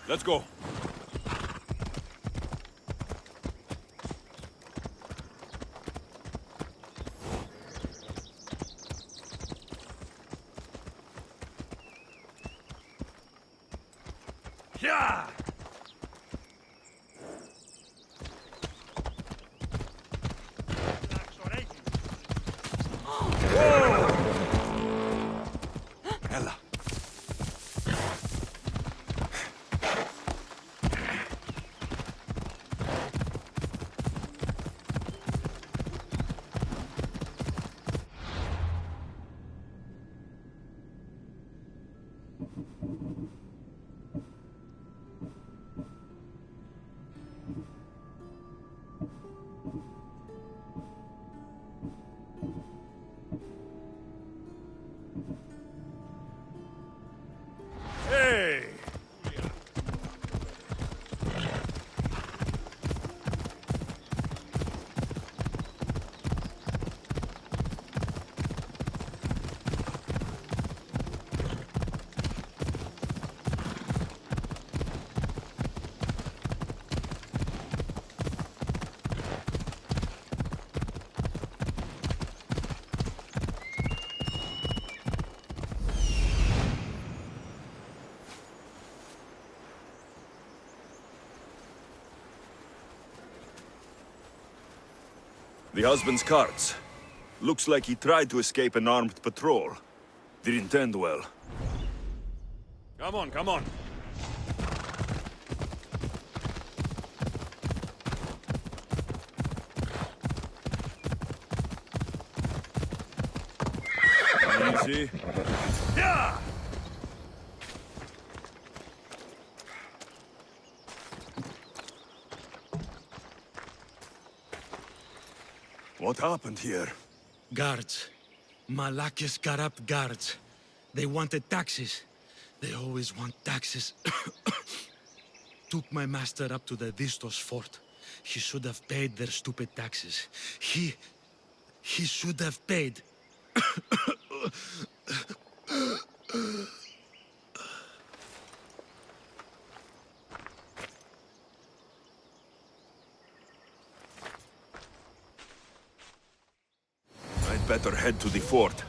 Let's go. Yeah! Ella. Hey! The husband's carts. Looks like he tried to escape an armed patrol. Didn't end well. Come on, come on. Easy. Yeah! What happened here? Guards. Malakis got up guards. They wanted taxes. They always want taxes. Took my master up to the Vistos fort. He should have paid their stupid taxes. He should have paid. I'd better head to the fort.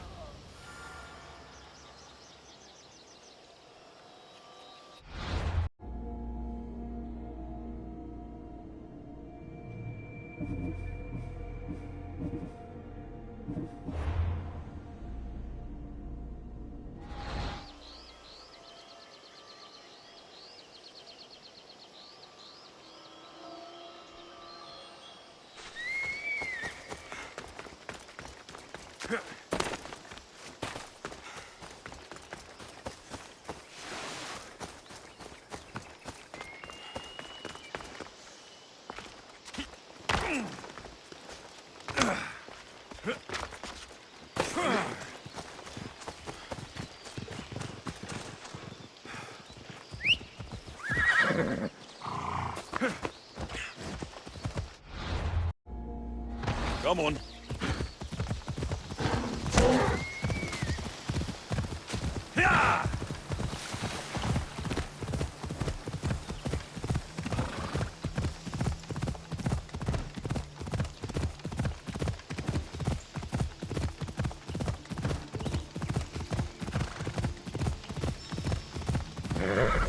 Come on. Yeah!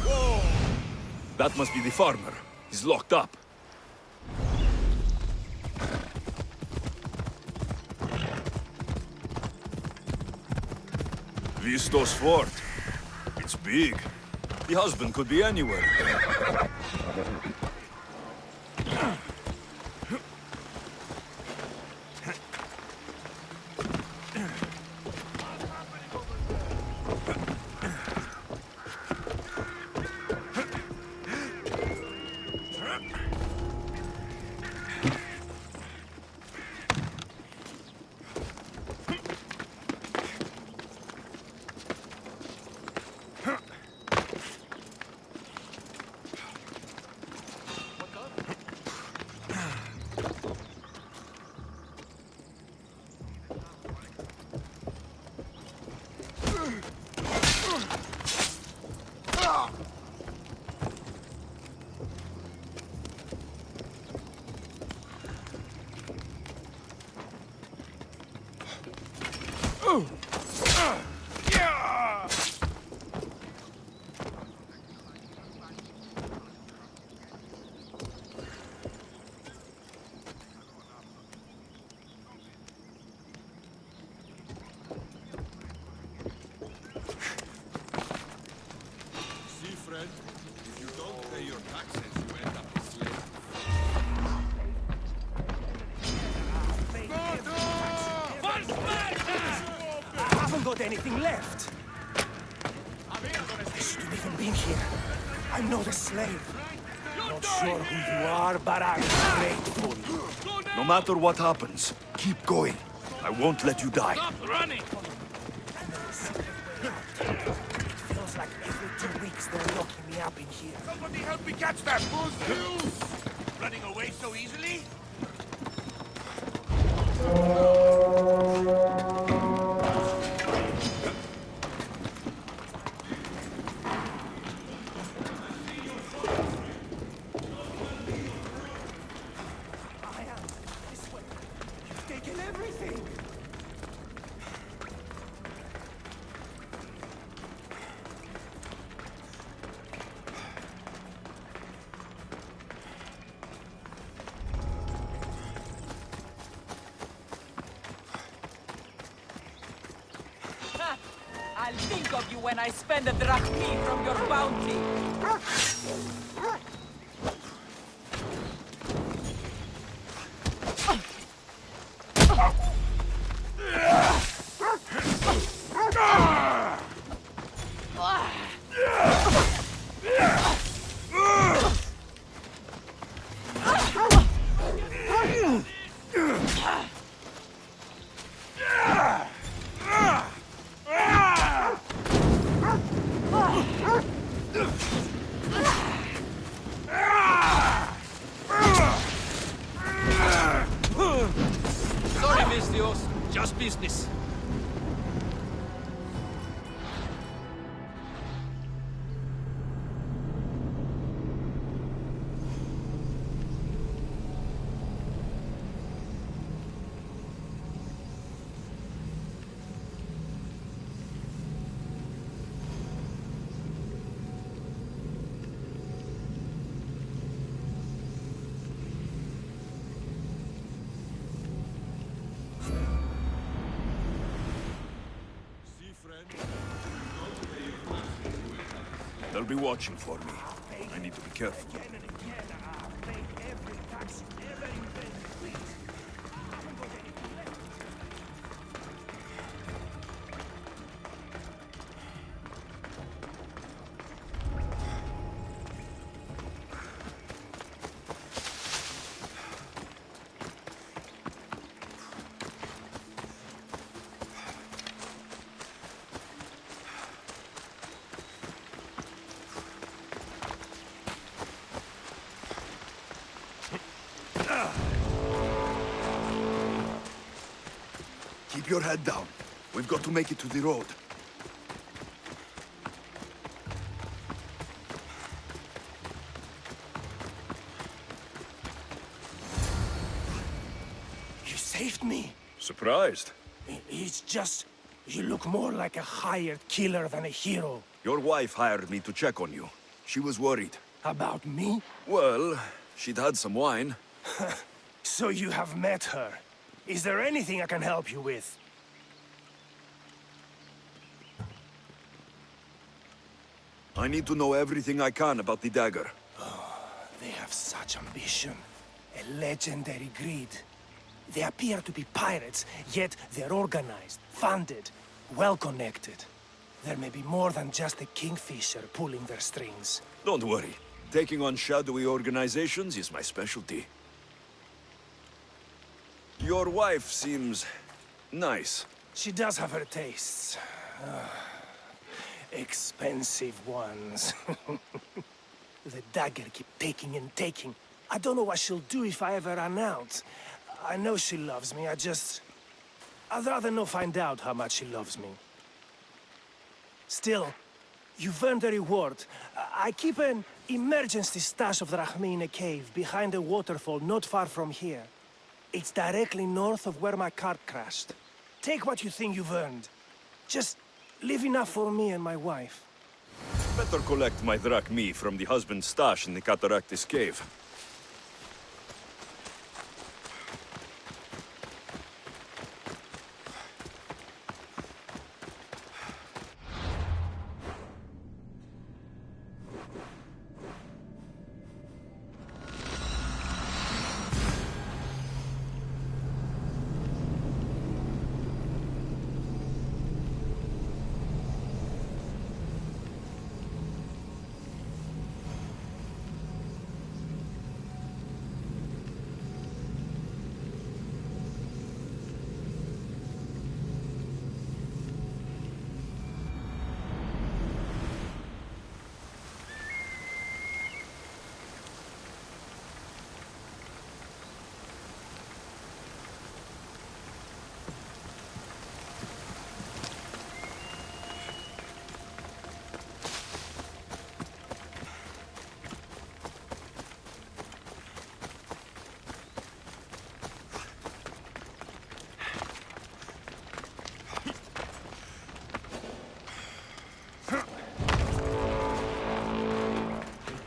Whoa! That must be the farmer. He's locked up. Vistos fort. It's big. The husband could be anywhere. See, friend, if you don't pay your taxes, you end up a slave. I haven't got anything left. I shouldn't even been here. I'm not a slave. Not sure who you are, but I'm grateful. No matter what happens, keep going. I won't let you die. It feels like every 2 weeks they're locking me up in here. Somebody help me catch them! Running away so easily? I am. This way. You've taken everything. I'll think of you when I spend a drachmi from your bounty. Sorry, Mistios. Just business. See, friend, they'll be watching for me. I need to be careful. Again and again, I've paid every tax ever invented, please. I haven't got anything left. Keep your head down. We've got to make it to the road. You saved me. Surprised? It's just... you look more like a hired killer than a hero. Your wife hired me to check on you. She was worried. About me? Well, she'd had some wine. So you have met her. Is there anything I can help you with? I need to know everything I can about the dagger. They have such ambition. A legendary greed. They appear to be pirates, yet they're organized, funded, well-connected. There may be more than just a kingfisher pulling their strings. Don't worry. Taking on shadowy organizations is my specialty. Your wife seems nice. She does have her tastes. Expensive ones. The dagger keep taking and taking. I don't know what she'll do if I ever run out. I know she loves me, I'd rather not find out how much she loves me. Still, you've earned a reward. I keep an emergency stash of drachmi in a cave behind a waterfall not far from here. It's directly north of where my cart crashed. Take what you think you've earned. Just leave enough for me and my wife. Better collect my drachmi from the husband's stash in the Cataractis cave.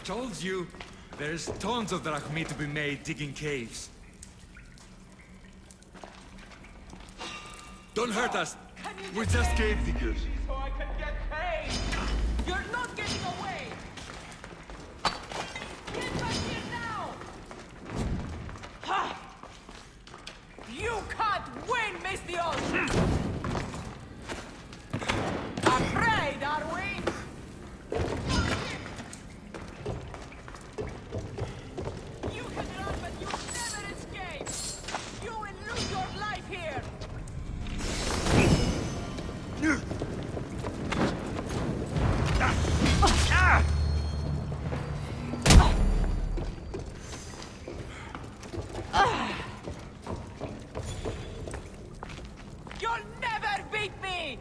Told you, there's tons of drachmi to be made digging caves. Don't hurt us. We're just cave diggers. So I can get paid! You're not getting away! Get back here now! Ha! You can't win, Misty Ocean! Afraid, are we? You can run, but you'll never escape! You will lose your life here! You'll never beat me!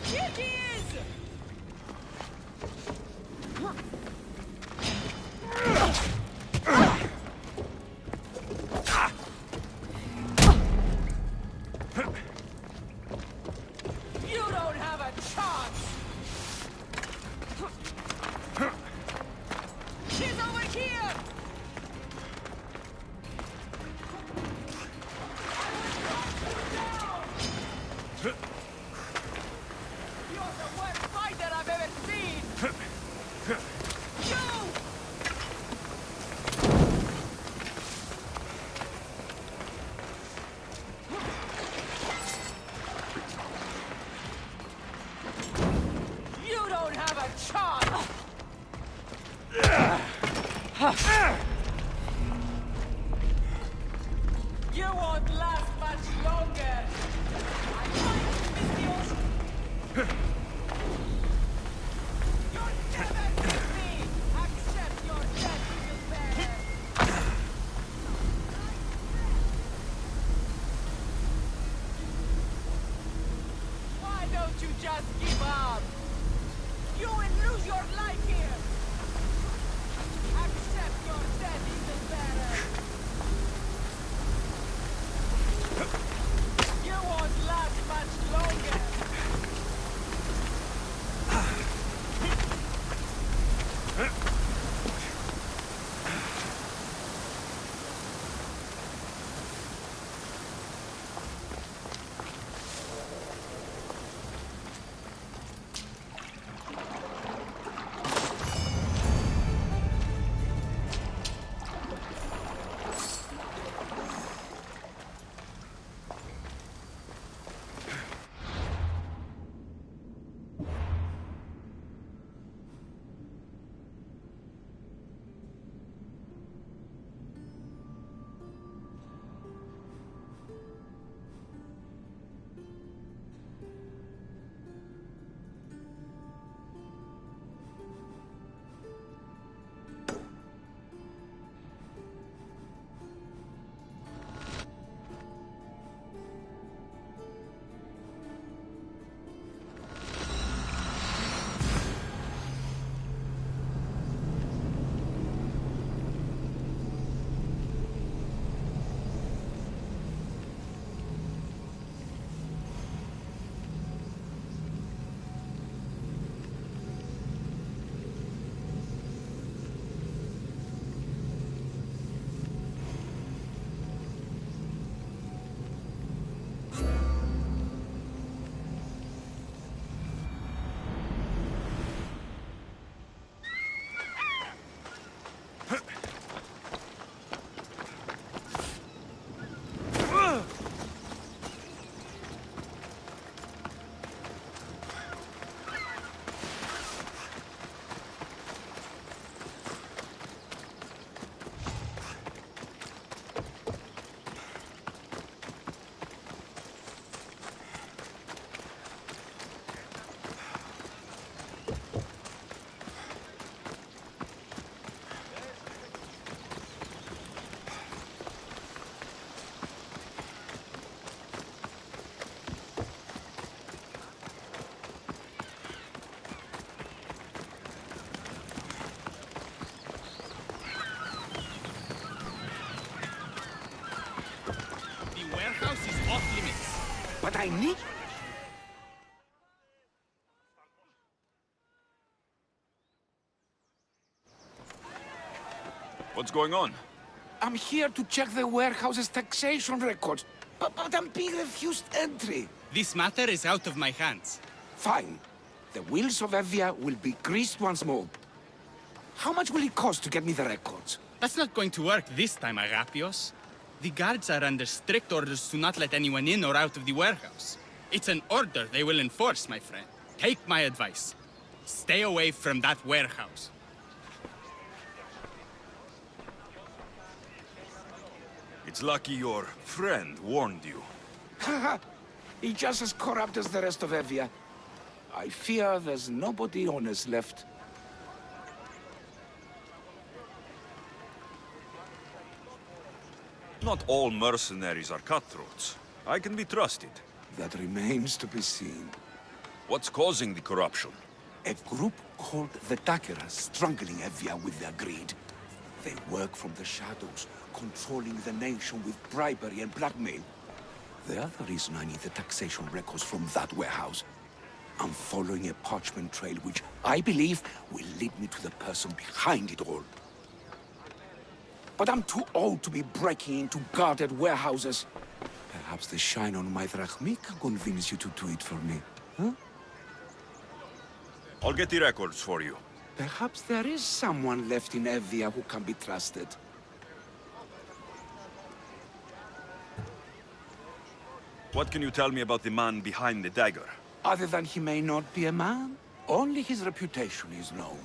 Here he is! You don't have a chance! She's over here! You're the worst fighter I've ever seen! You! You don't have a chance! You won't last much longer! I fight with the ocean! You'll never beat me! Accept your death, evil bear! Why don't you just give up? You will lose your life here! Accept your death! But I need... What's going on? I'm here to check the warehouse's taxation records, but I'm being refused entry. This matter is out of my hands. Fine. The wheels of Evia will be greased once more. How much will it cost to get me the records? That's not going to work this time, Agapios. The guards are under strict orders to not let anyone in or out of the warehouse. It's an order they will enforce, my friend. Take my advice. Stay away from that warehouse. It's lucky your friend warned you. Haha! He's just as corrupt as the rest of Evia. I fear there's nobody honest left. Not all mercenaries are cutthroats. I can be trusted. That remains to be seen. What's causing the corruption? A group called the Dakeras strangling Evia with their greed. They work from the shadows, controlling the nation with bribery and blackmail. The other reason I need the taxation records from that warehouse. I'm following a parchment trail which I believe will lead me to the person behind it all. But I'm too old to be breaking into guarded warehouses. Perhaps the shine on my drachmi can convince you to do it for me, huh? I'll get the records for you. Perhaps there is someone left in Evia who can be trusted. What can you tell me about the man behind the dagger? Other than he may not be a man, only his reputation is known.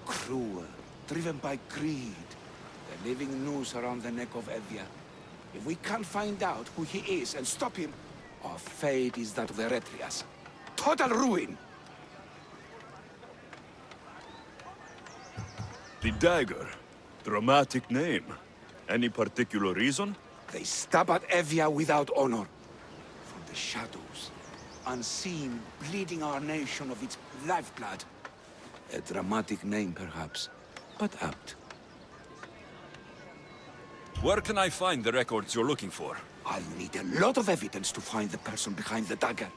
Cruel, driven by greed. The living noose around the neck of Evia. If we can't find out who he is and stop him, our fate is that of the Retrias. Total ruin! The dagger. Dramatic name. Any particular reason? They stab at Evia without honor. From the shadows, unseen, bleeding our nation of its lifeblood. A dramatic name, perhaps, but apt. Where can I find the records you're looking for? I'll need a lot of evidence to find the person behind the dagger.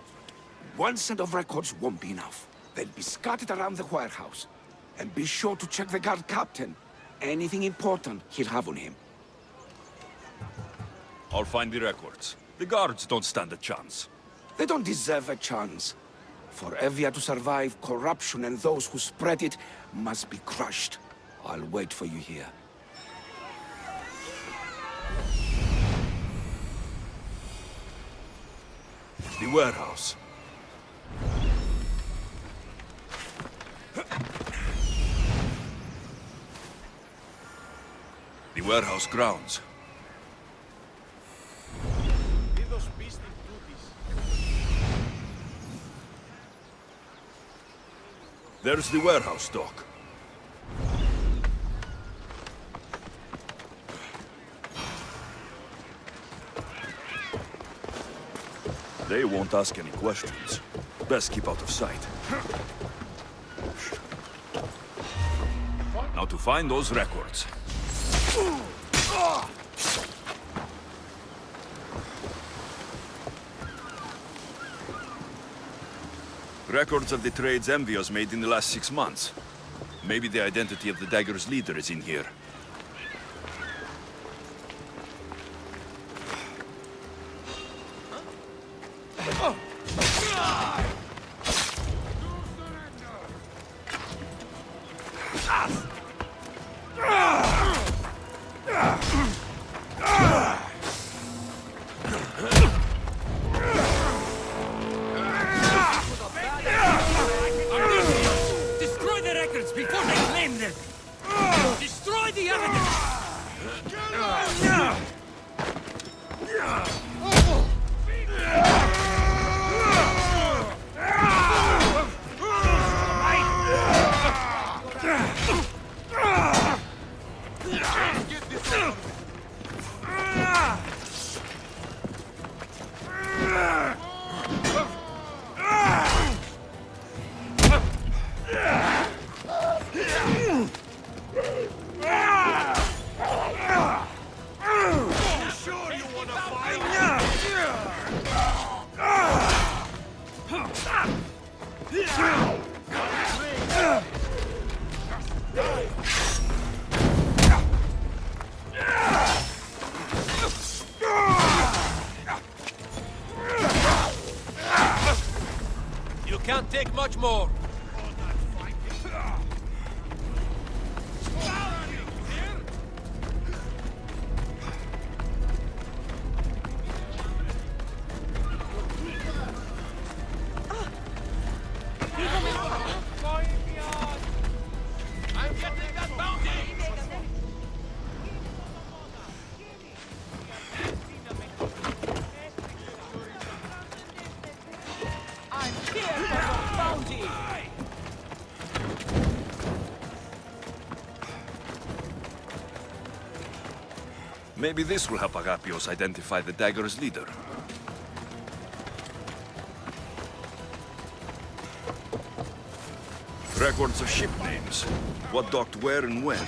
One set of records won't be enough. They'll be scattered around the warehouse. And be sure to check the guard captain. Anything important he'll have on him. I'll find the records. The guards don't stand a chance. They don't deserve a chance. For Evia to survive, corruption and those who spread it must be crushed. I'll wait for you here. The warehouse. The warehouse grounds. There's the warehouse dock. They won't ask any questions. Best keep out of sight. Now to find those records. Records of the trades Envios made in the last 6 months. Maybe the identity of the dagger's leader is in here. Destroy the records before they claim them! Destroy the evidence! more! I'm here for your bounty! Maybe this will help Agapios identify the dagger's leader. Records of ship names. What docked where and when.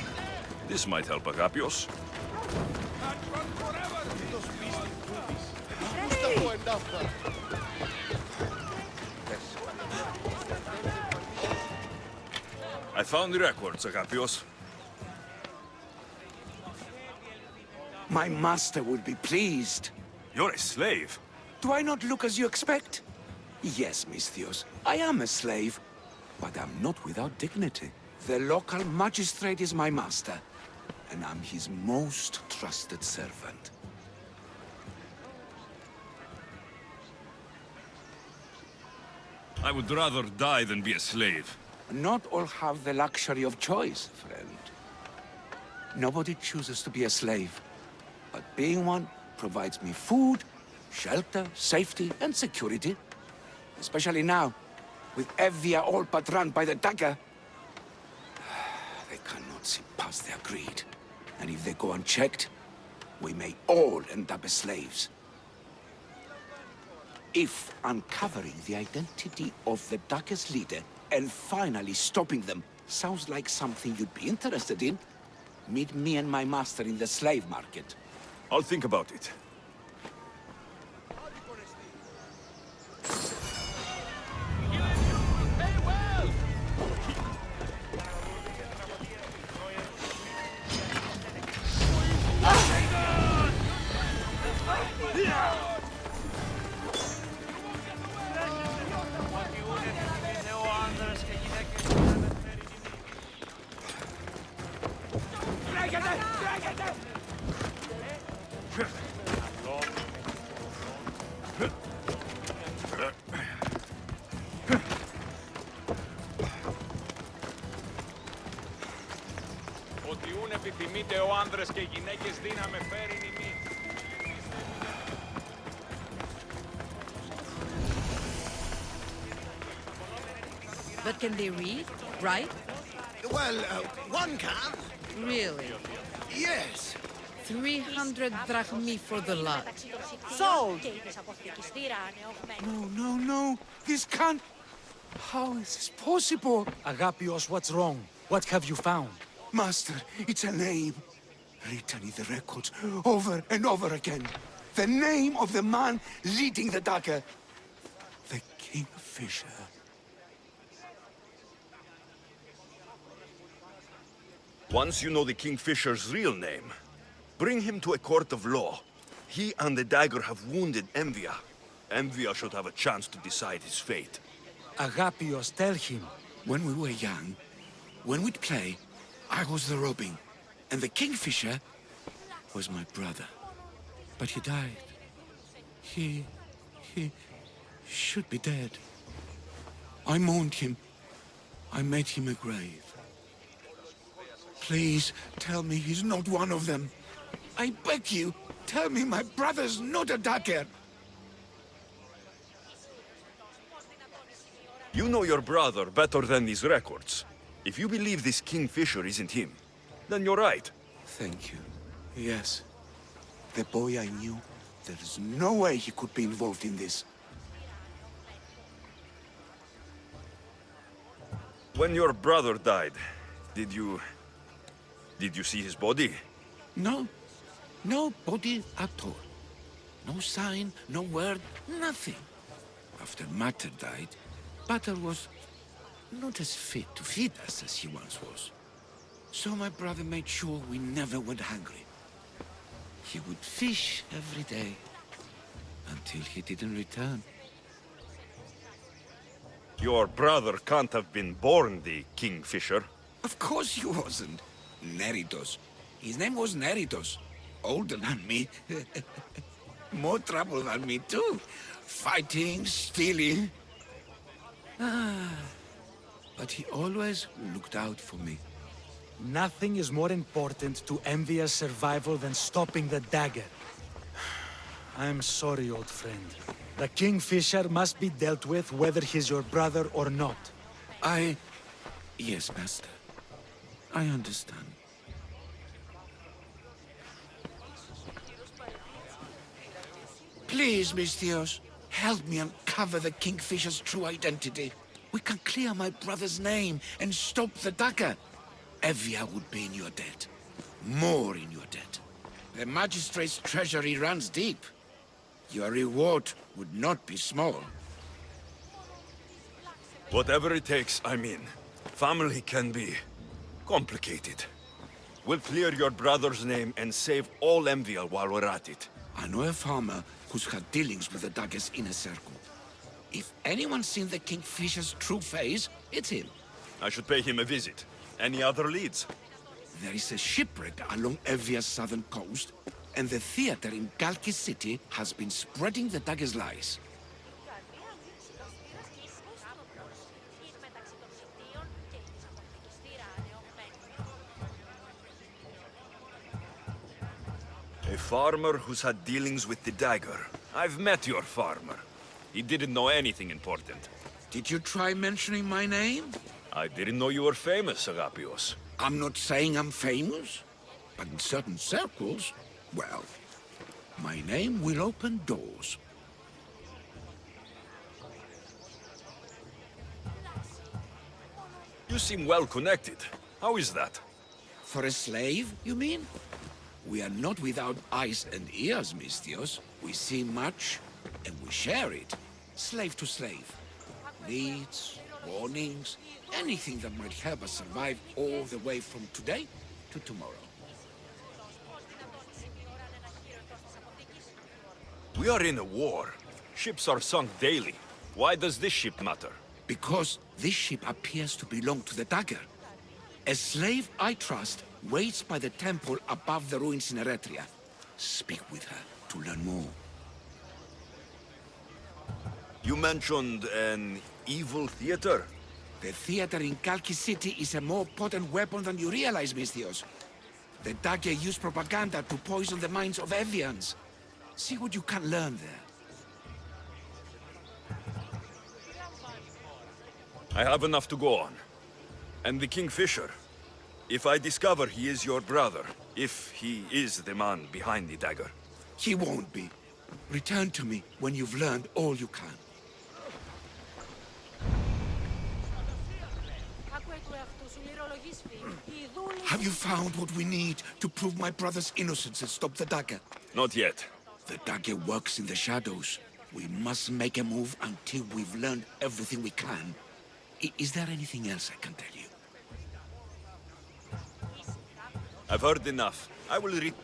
This might help Agapios. I found the records, Agapios. My master will be pleased. You're a slave. Do I not look as you expect? Yes, Misthios, I am a slave, but I'm not without dignity. The local magistrate is my master, and I'm his most trusted servant. I would rather die than be a slave. Not all have the luxury of choice, friend. Nobody chooses to be a slave, but being one provides me food, shelter, safety, and security. Especially now, with Evia all but run by the dagger. They cannot see past their greed. And if they go unchecked, we may all end up as slaves. If uncovering the identity of the dagger's leader and finally stopping them sounds like something you'd be interested in, meet me and my master in the slave market. I'll think about it. Ότι ούν επιθυμείτε ο άνδρες και γυναίκες δύναμε φέρει νημή. But can they read, right? Well, one can. Really? Yes. 300 drachmi for the lot. Sold! No, no, no. This can't... How is this possible? Agapios, what's wrong? What have you found? Master, it's a name. Written in the records over and over again. The name of the man leading the dagger. The Kingfisher. Once you know the Kingfisher's real name, bring him to a court of law. He and the dagger have wounded Envia. Envia should have a chance to decide his fate. Agapios, tell him. When we were young, when we'd play, I was the robin, and the Kingfisher was my brother. But he died. He should be dead. I mourned him. I made him a grave. Please, tell me he's not one of them. I beg you, tell me my brother's not a dagger. You know your brother better than these records. If you believe this Kingfisher isn't him, then you're right. Thank you. Yes. The boy I knew, there's no way he could be involved in this. When your brother died, did you see his body? No. No body at all. No sign, no word, nothing. After Mater died, Pater was not as fit to feed us as he once was. So my brother made sure we never went hungry. He would fish every day until he didn't return. Your brother can't have been born the Kingfisher. Of course he wasn't. Neritos. His name was Neritos. Older than me. More trouble than me, too. Fighting, stealing. But he always looked out for me. Nothing is more important to Envia's survival than stopping the dagger. I'm sorry, old friend. The Kingfisher must be dealt with whether he's your brother or not. Yes, Master. I understand. Please, Misthios, help me uncover the Kingfisher's true identity. We can clear my brother's name and stop the dagger. Evia would be in your debt. More in your debt. The Magistrate's treasury runs deep. Your reward would not be small. Whatever it takes, I mean. Family can be complicated. We'll clear your brother's name and save all Envia while we're at it. I know a farmer who's had dealings with the dagger's inner circle. If anyone's seen the Kingfisher's true face, it's him. I should pay him a visit. Any other leads? There is a shipwreck along Evia's southern coast, and the theater in Galki City has been spreading the dagger's lies. A farmer who's had dealings with the dagger. I've met your farmer. He didn't know anything important. Did you try mentioning my name? I didn't know you were famous, Agapios. I'm not saying I'm famous, but in certain circles, well, my name will open doors. You seem well connected. How is that? For a slave, you mean? We are not without eyes and ears, Misthios. We see much, and we share it. Slave to slave. Needs, warnings, anything that might help us survive all the way from today to tomorrow. We are in a war. Ships are sunk daily. Why does this ship matter? Because this ship appears to belong to the dagger. A slave I trust waits by the temple above the ruins in Eretria. Speak with her to learn more. You mentioned an evil theater? The theater in Kalki City is a more potent weapon than you realize, Misthios. The dagger used propaganda to poison the minds of Evians. See what you can learn there. I have enough to go on. And the Kingfisher. If I discover he is your brother, if he is the man behind the dagger. He won't be. Return to me when you've learned all you can. Have you found what we need to prove my brother's innocence and stop the dagger? Not yet. The dagger works in the shadows. We must make a move until we've learned everything we can. Is there anything else I can tell you? I've heard enough. I will read.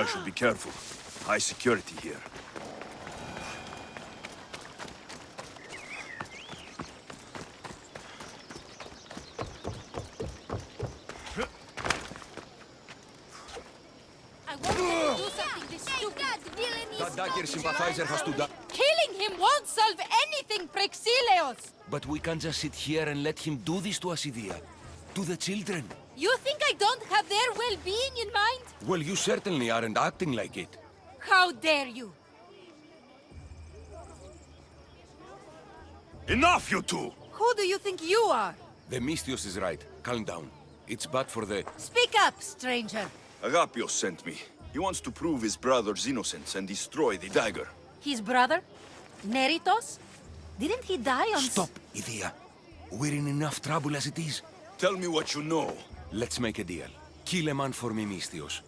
I should be careful. High security here. I want you to do something this stupid. That dagger sympathizer has to die. Killing him won't solve anything, Prexileos! But we can't just sit here and let him do this to us, Idia. To the children. You think I don't have their well-being in mind? Well, you certainly aren't acting like it. How dare you? Enough, you two! Who do you think you are? The Mystios is right. Calm down. It's bad for the... Speak up, stranger. Agapios sent me. He wants to prove his brother's innocence and destroy the dagger. His brother? Neritos? Didn't he die on... Stop, Idia. We're in enough trouble as it is. Tell me what you know. Let's make a deal. Kill a man for me, Mystios.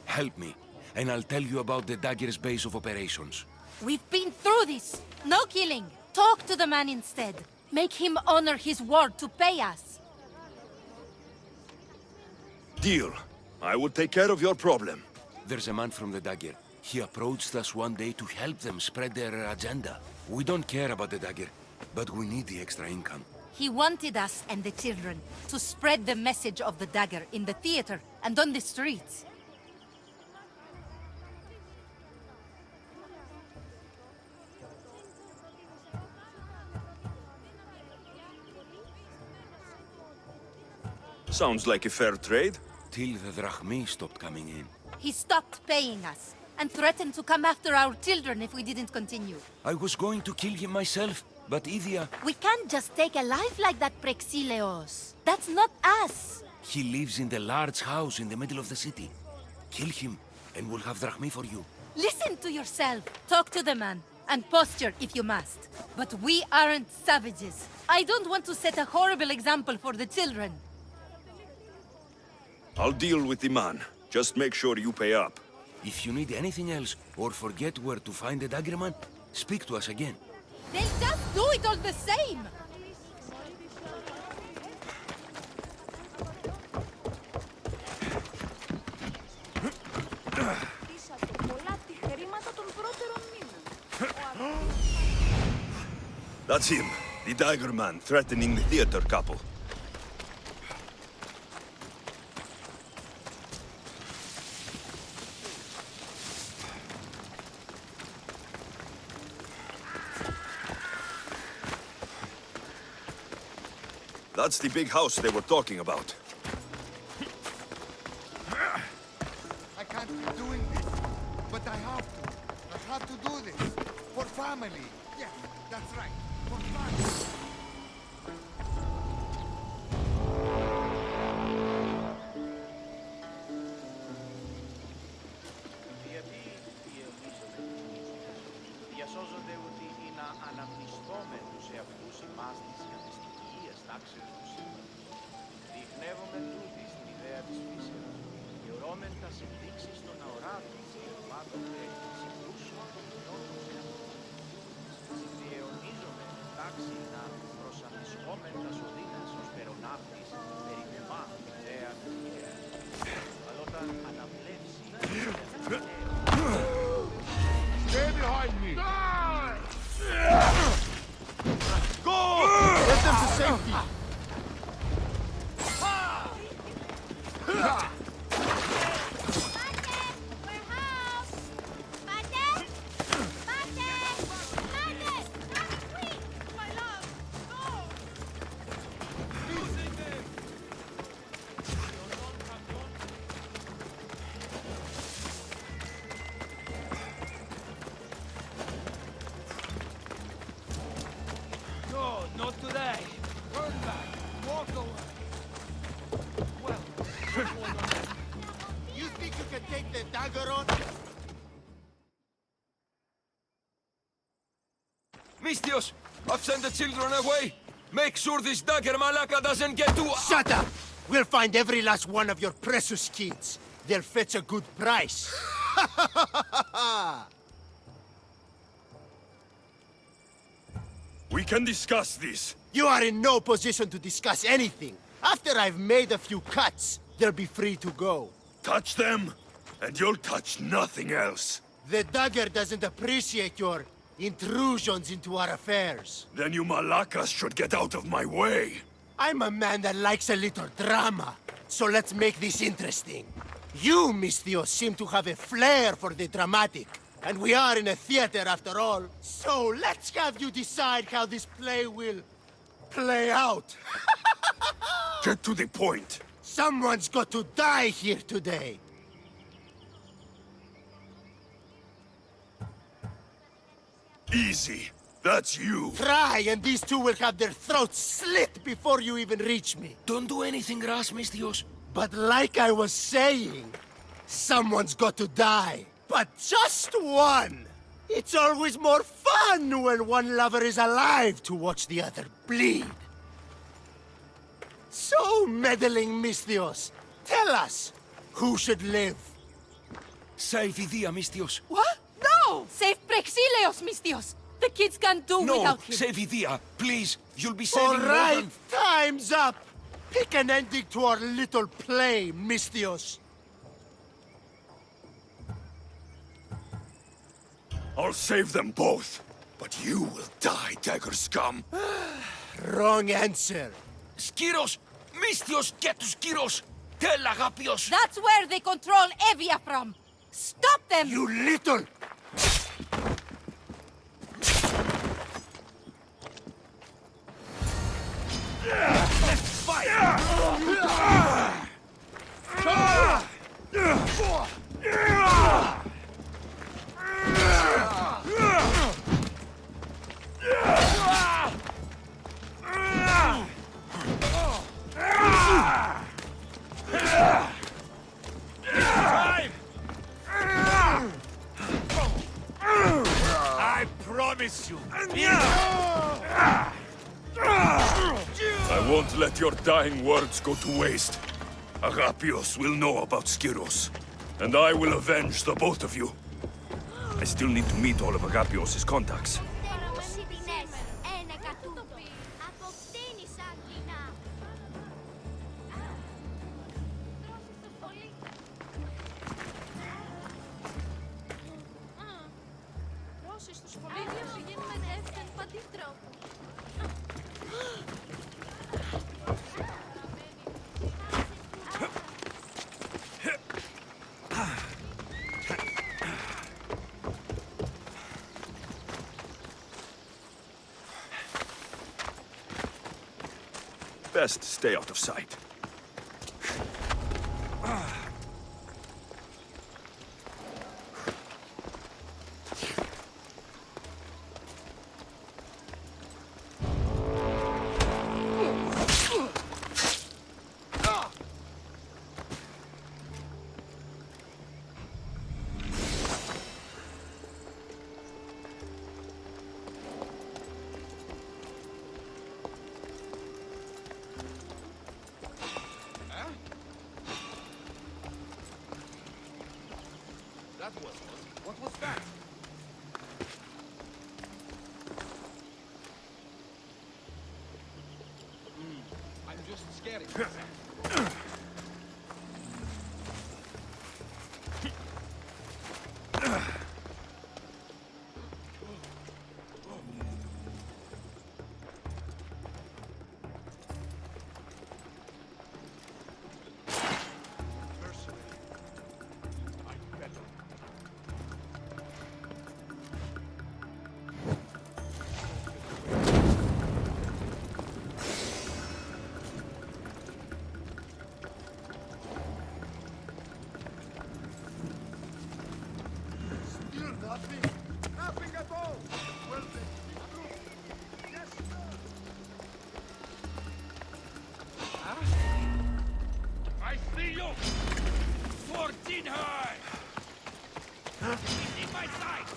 Help me, and I'll tell you about the dagger's base of operations. We've been through this. No killing. Talk to the man instead. Make him honor his word to pay us. Deal. I will take care of your problem. There's a man from the dagger. He approached us one day to help them spread their agenda. We don't care about the dagger, but we need the extra income. He wanted us and the children to spread the message of the dagger in the theater and on the streets. Sounds like a fair trade. Till the drachmi stopped coming in. He stopped paying us and threatened to come after our children if we didn't continue. I was going to kill him myself, but Idia... We can't just take a life like that, Prexileos. That's not us. He lives in the large house in the middle of the city. Kill him, and we'll have drachmi for you. Listen to yourself. Talk to the man, and posture if you must. But we aren't savages. I don't want to set a horrible example for the children. I'll deal with the man. Just make sure you pay up. If you need anything else, or forget where to find the dagger man, speak to us again. They'll just do it all the same! That's him. The dagger man threatening the theater couple. That's the big house they were talking about. I can't be doing this, but I have to. I have to do this. For family. Yes, that's right. For family. Διασώζονται ότι είναι αναμνηστόμενους σε αυτούς εμάς της καταιστικής τάξης του σύμπαντος. Διεχνεύομαι τούτη στην ιδέα της φύσεως και ορώμεν τας ενδείξεις των αοράτων διερμάτων και συγκρούσεων των κοινών των εαυτών. Συνδιαιωνίζομαι Ρώμεντας οδύνας ως περοναύτης, περιτεμά ιδέα τυχαία. Αλλά όταν αναβλέψει Stay behind me! Go! Get them to safety! No, not today. Turn back! Walk away! Well, You think you can take the dagger on? Mistios, I've sent the children away. Make sure this dagger Malaka doesn't get to... Shut up! We'll find every last one of your precious kids. They'll fetch a good price. We can discuss this. You are in no position to discuss anything. After I've made a few cuts, they'll be free to go. Touch them, and you'll touch nothing else. The dagger doesn't appreciate your intrusions into our affairs. Then you Malakas should get out of my way. I'm a man that likes a little drama, so let's make this interesting. You, Mistios, seem to have a flair for the dramatic, and we are in a theater after all. So let's have you decide how this play will play out. Get to the point. Someone's got to die here today. Easy. That's you. Try, and these two will have their throats slit before you even reach me. Don't do anything rash, Mistios. But like I was saying, someone's got to die. But just one! It's always more fun when one lover is alive to watch the other bleed. So, meddling Mistios, tell us, who should live? Save Idia, Mistios. What? No! Save Prexileos, Mistios! The kids can't do No, without him. save Idia. Please, you'll be All saving more right, than... time's up! Pick an ending to our little play, Mistios. I'll save them both. But you will die, dagger scum. Wrong answer. Skiros! Mistios, get to Skiros! Tell Agapios! That's where they control Evia from. Stop them! You little... I promise you. I won't let your dying words go to waste. Agapios will know about Skiros, and I will avenge the both of you. I still need to meet all of Agapios' contacts. Best stay out of sight. What was that? Nothing at all! Well then, it's true. Yes, sir! I see you! 14 high! In my sight!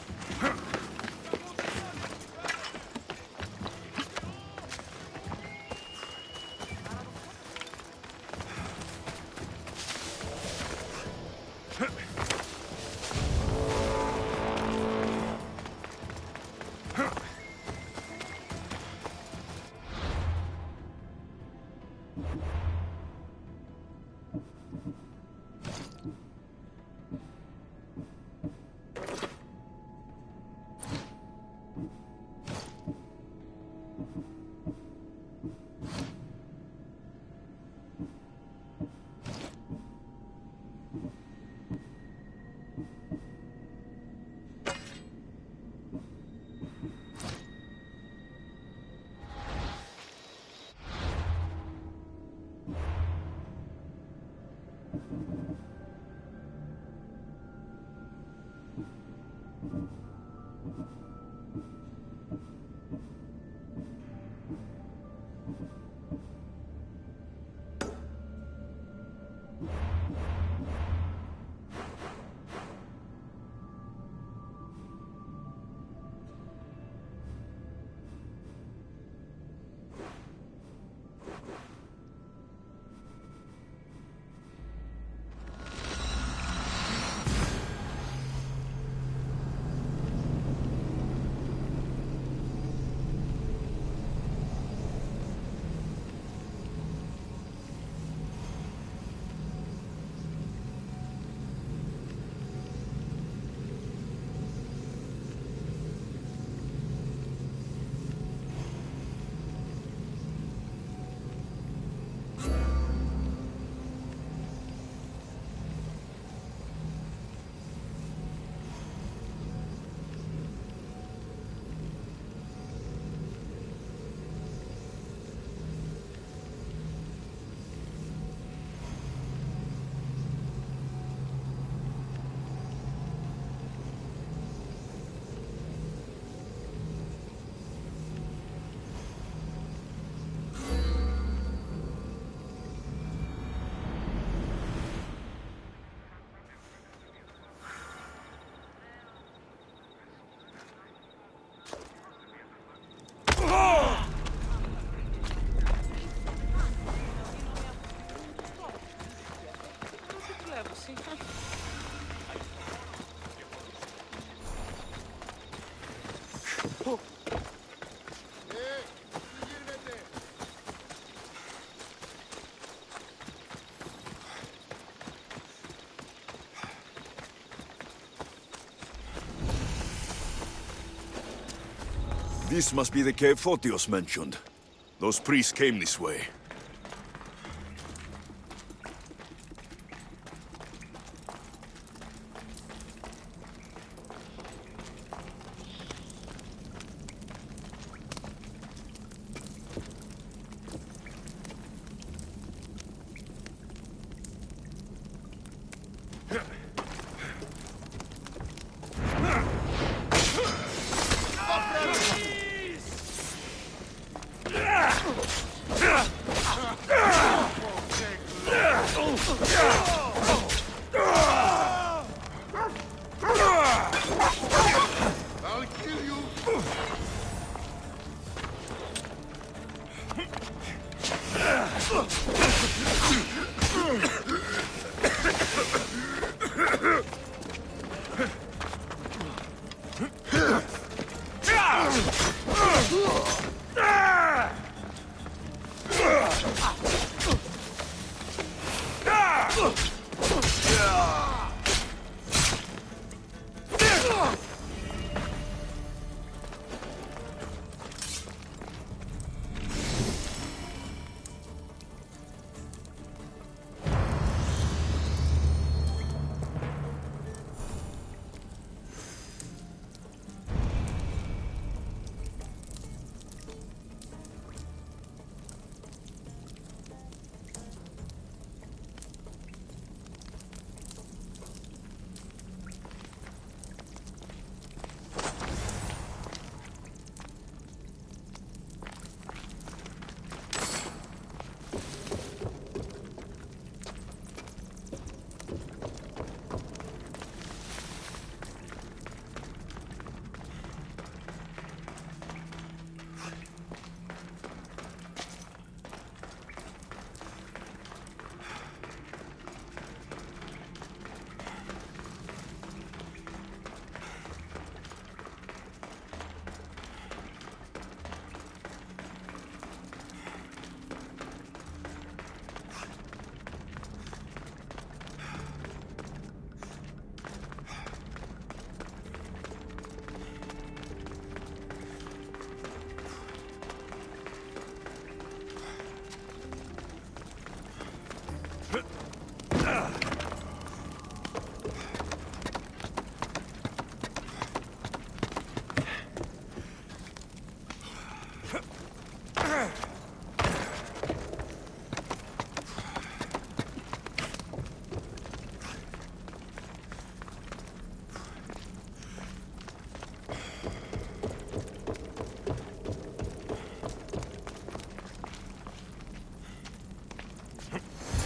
This must be the cave Photios mentioned. Those priests came this way.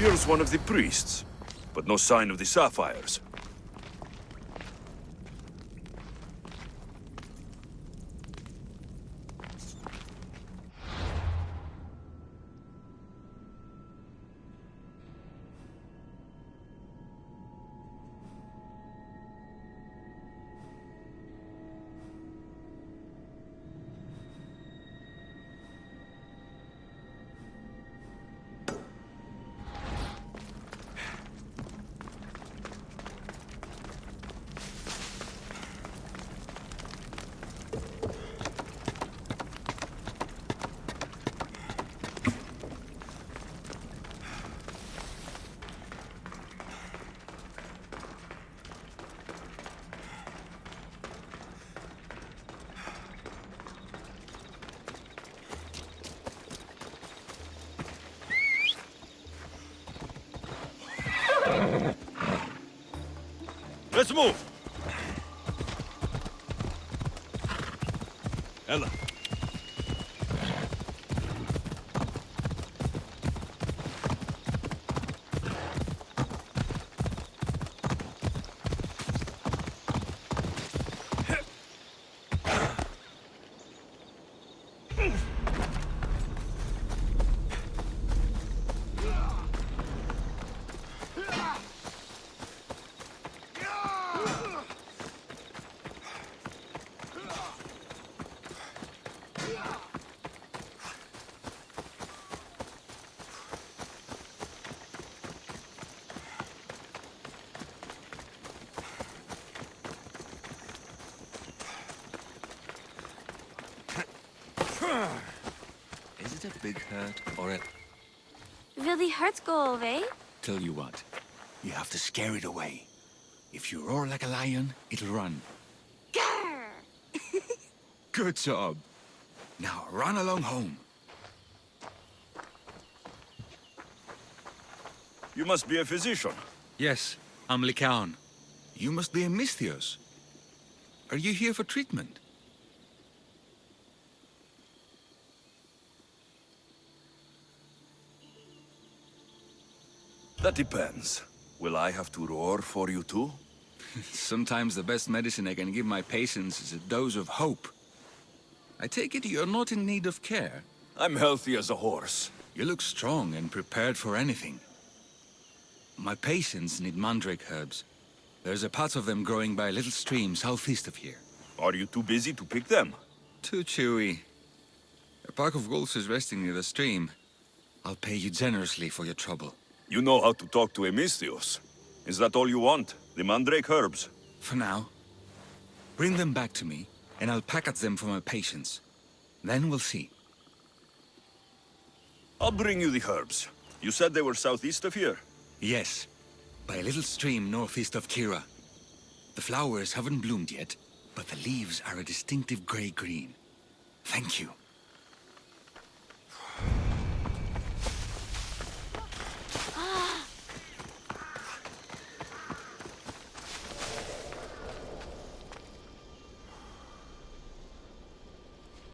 Here's one of the priests, but no sign of the sapphires. Let's move! Ella. Is it a big hurt or a... Will the hurt go away? Tell you what, you have to scare it away. If you roar like a lion, it'll run. Grr! Good job. Now run along home. You must be a physician. Yes, I'm Lycaon. You must be a Misthios. Are you here for treatment? That depends. Will I have to roar for you too? Sometimes the best medicine I can give my patients is a dose of hope. I take it you're not in need of care. I'm healthy as a horse. You look strong and prepared for anything. My patients need mandrake herbs. There's a patch of them growing by a little stream southeast of here. Are you too busy to pick them? Too chewy. A pack of wolves is resting near the stream. I'll pay you generously for your trouble. You know how to talk to a Misthios. Is that all you want? The mandrake herbs? For now. Bring them back to me, and I'll package them for my patients. Then we'll see. I'll bring you the herbs. You said they were southeast of here? Yes, by a little stream northeast of Kira. The flowers haven't bloomed yet, but the leaves are a distinctive gray-green. Thank you.